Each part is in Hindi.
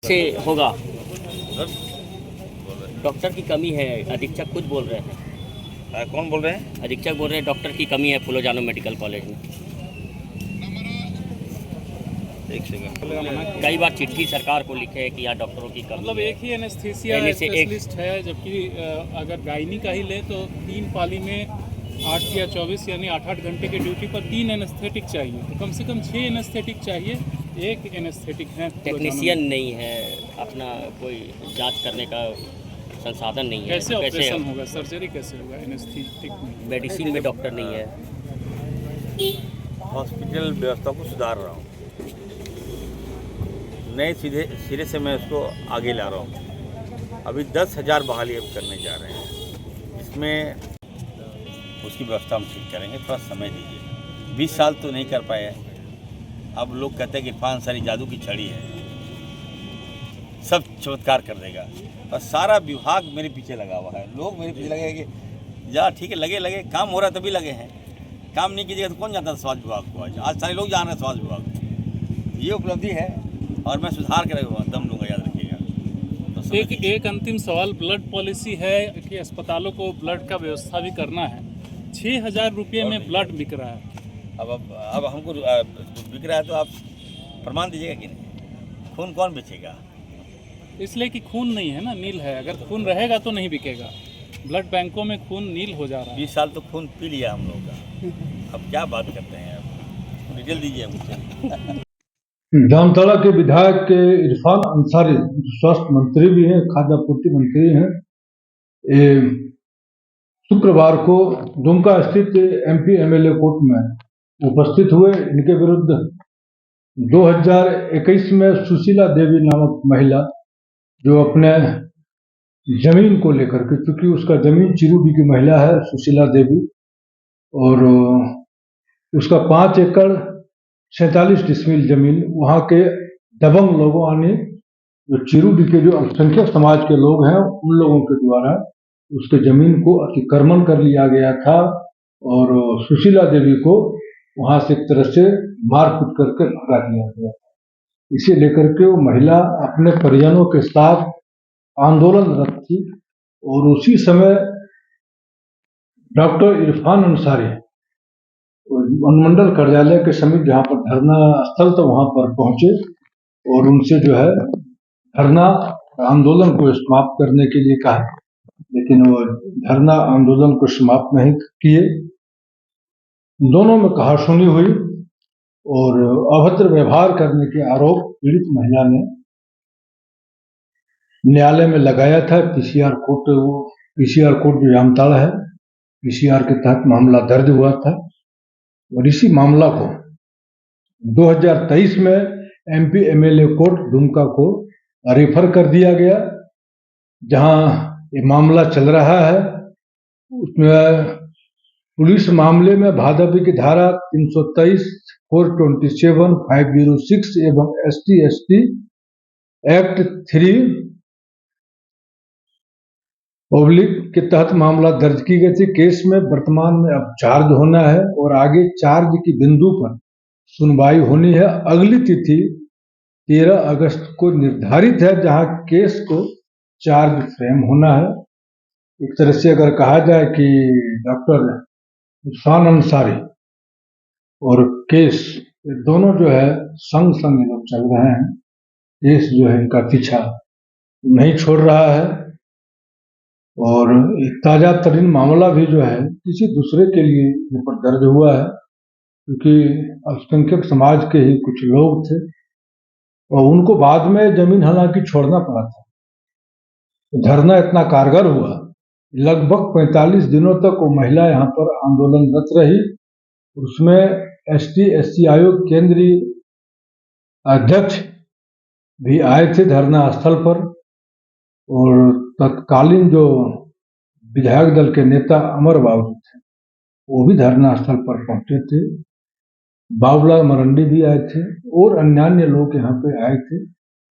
से होगा। सर बोल रहे डॉक्टर की कमी है, अधीक्षक खुद बोल रहे हैं। हैं कौन बोल रहे हैं? अधीक्षक बोल रहे हैं डॉक्टर की कमी है फुलोजानो मेडिकल कॉलेज में। एक सेकंड। कई बार चिट्ठी सरकार को लिखे है कि यहाँ डॉक्टरों की कमी मतलब है। एक ही एनेस्थीसिया यानी से एक- स्पेशलिस्ट है, जबकि अगर गायनी का ही ले तो 3 पाली में 8 या 24 यानी 8-8 घंटे की ड्यूटी पर 3 एनेस्थेटिक चाहिए, तो कम से कम 6 एनेस्थेटिक चाहिए। एक एनेस्थेटिक है, टेक्नीशियन नहीं है, अपना कोई जांच करने का संसाधन नहीं है। कैसे ऑपरेशन होगा, सर्जरी कैसे होगा एनेस्थेटिक में? मेडिसिन में डॉक्टर नहीं है। हॉस्पिटल व्यवस्था को सुधार रहा हूँ, नए सीधे सिरे से मैं उसको आगे ला रहा हूँ। अभी 10,000 बहाली अब करने जा रहे हैं, इसमें उसकी व्यवस्था हम ठीक करेंगे। थोड़ा समय दीजिए, 20 साल तो नहीं कर पाए। अब लोग कहते हैं कि इरफान अंसारी जादू की छड़ी है, सब चमत्कार कर देगा, और सारा विभाग मेरे पीछे लगा हुआ है। लोग मेरे पीछे लगे हैं कि जा ठीक है, लगे काम हो रहा है तभी लगे हैं। काम नहीं कीजिएगा तो कौन जानता है स्वास्थ्य विभाग को? आज सारे लोग जान रहे हैं स्वास्थ्य विभाग को। ये उपलब्धि है और मैं सुधार कर दम लूँगा, याद रखिएगा। तो एक अंतिम सवाल, ब्लड पॉलिसी है कि अस्पतालों को ब्लड का व्यवस्था भी करना है। 6,000 रुपये में ब्लड बिक रहा है। अब हमको बिक रहा है तो आप प्रमाण दीजिएगा कि नहीं? खून कौन बेचेगा? इसलिए कि खून नहीं है ना, नील है। अगर खून रहेगा तो नहीं बिकेगा। ब्लड बैंकों में खून नील हो जा रहा है। 20 साल तो खून पी लिया हम लोगों का, अब क्या बात करते हैं? आप डिटेल दीजिए मुझे। जामताड़ा के विधायक के इरफान अंसारी स्वास्थ्य मंत्री भी हैं, खाद्य आपूर्ति मंत्री हैं, ये शुक्रवार को दुमका स्थित एमपी एमएलए कोर्ट में उपस्थित हुए। इनके विरुद्ध 2021 में सुशीला देवी नामक महिला, जो अपने जमीन को लेकर के, चूंकि उसका जमीन चिरूडी की महिला है सुशीला देवी, और उसका 5 एकड़ 47 डिसमिल जमीन वहाँ के दबंग लोगों यानी जो चिरूडी के जो अल्पसंख्यक समाज के लोग हैं उन लोगों के द्वारा उसके जमीन को अतिक्रमण कर लिया गया था, और सुशीला देवी को वहां से एक तरह से मारपीट करके भगा दिया गया। इसे लेकर के वो महिला अपने परिजनों के साथ आंदोलनरत थी, और उसी समय डॉक्टर इरफान अंसारी अनुमंडल कार्यालय के समीप जहां पर धरना स्थल था वहां पर पहुंचे और उनसे जो है धरना आंदोलन को समाप्त करने के लिए कहा, लेकिन वो धरना आंदोलन को समाप्त नहीं किए। दोनों में कहासुनी हुई और अभद्र व्यवहार करने के आरोप पीड़ित महिला ने न्यायालय में लगाया था। पीसीआर कोर्ट जो जामताड़ा है, पीसीआर के तहत मामला दर्ज हुआ था, और इसी मामला को 2023 में एमपी एमएलए कोर्ट दुमका को रेफर कर दिया गया, जहां ये मामला चल रहा है। उसमें पुलिस मामले में भादवी की धारा 323, 427, 506 एवं ST/ST एक्ट 3 के तहत मामला दर्ज की गई थी। केस में वर्तमान में अब चार्ज होना है और आगे चार्ज की बिंदु पर सुनवाई होनी है। अगली तिथि 13 अगस्त को निर्धारित है, जहां केस को चार्ज फ्रेम होना है। एक तरह से अगर कहा जाए कि डॉक्टर इरफान अंसारी और केस ये दोनों जो है संग संग लोग चल रहे हैं। केस जो है इनका पीछा नहीं छोड़ रहा है, और एक ताजा तरीन मामला भी जो है किसी दूसरे के लिए यहाँ पर दर्ज हुआ है, क्योंकि अल्पसंख्यक समाज के ही कुछ लोग थे और उनको बाद में जमीन हालांकि छोड़ना पड़ा था। धरना इतना कारगर हुआ, लगभग 45 दिनों तक वो महिला यहाँ पर आंदोलनरत रही। उसमें ST/SC आयोग केंद्रीय अध्यक्ष भी आए थे धरना स्थल पर, और तत्कालीन जो विधायक दल के नेता अमर बाबू थे वो भी धरना स्थल पर पहुंचे थे। बाबूलाल मरंडी भी आए थे और अन्य लोग यहाँ पे आए थे।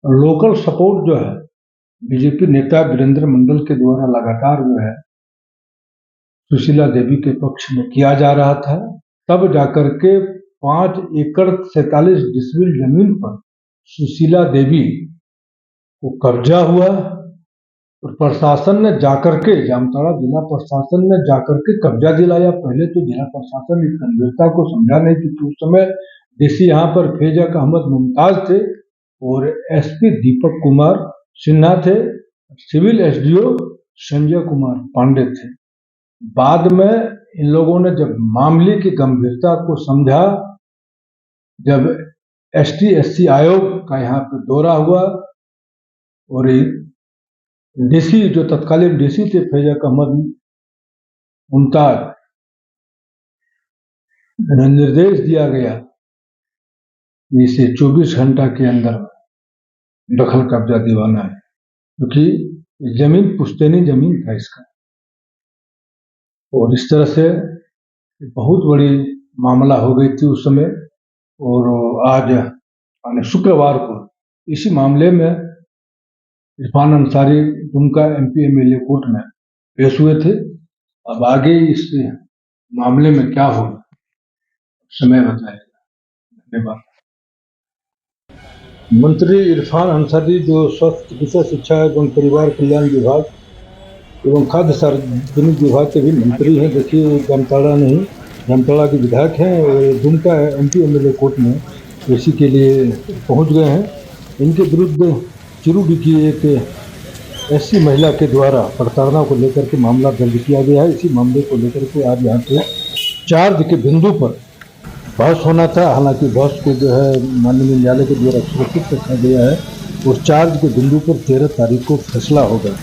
लोकल सपोर्ट जो है बीजेपी नेता वीरेंद्र मंडल के द्वारा लगातार जो है सुशीला देवी के पक्ष में किया जा रहा था। तब जाकर के 5 एकड़ 47 डिसमिल जमीन पर सुशीला देवी वो कब्जा हुआ और प्रशासन ने जाकर के, जामताड़ा जिला प्रशासन ने जाकर के कब्जा दिलाया। पहले तो जिला प्रशासन इस गंभीरता को समझा नहीं, क्योंकि उस समय डीसी यहाँ पर फैजक अहमद मुमताज थे और एसपी दीपक कुमार सिन्हा थे, सिविल एसडीओ संजय कुमार पांडे थे। बाद में इन लोगों ने जब मामले की गंभीरता को समझा, जब ST-SC आयोग का यहाँ पे दौरा हुआ और डीसी जो तत्कालीन डीसी थे फैजक अहमद मुमताज, उन्हें निर्देश दिया गया कि इसे 24 घंटा के अंदर दखल कब्जा दिलाना है, क्योंकि जमीन पुश्तैनी जमीन था इसका। और इस तरह से बहुत बड़ी मामला हो गई थी उस समय। और आज यानी शुक्रवार को इसी मामले में Irfan Ansari Dumka MP MLA court में पेश हुए थे। अब आगे इस मामले में क्या होगा समय बताएगा। धन्यवाद। मंत्री इरफान अंसारी जो स्वास्थ्य चिकित्सा शिक्षा एवं परिवार कल्याण विभाग एवं खाद्य सार्वजनिक विभाग के भी मंत्री हैं। देखिए, जामताड़ा नहीं, जामताड़ा के विधायक हैं और दुमका MP MLA कोर्ट में पेशी के लिए पहुंच गए हैं। इनके विरुद्ध चिरुडी की एक SC महिला के द्वारा प्रताड़ना को लेकर के मामला दर्ज किया गया है। इसी मामले को लेकर के आज यहाँ पे चार्ज के बिंदु पर बहस होना था। हालांकि बहस को जो है माननीय न्यायालय के द्वारा सुरक्षित रखा गया है और चार्ज के बिंदु पर 13 तारीख को फैसला होगा।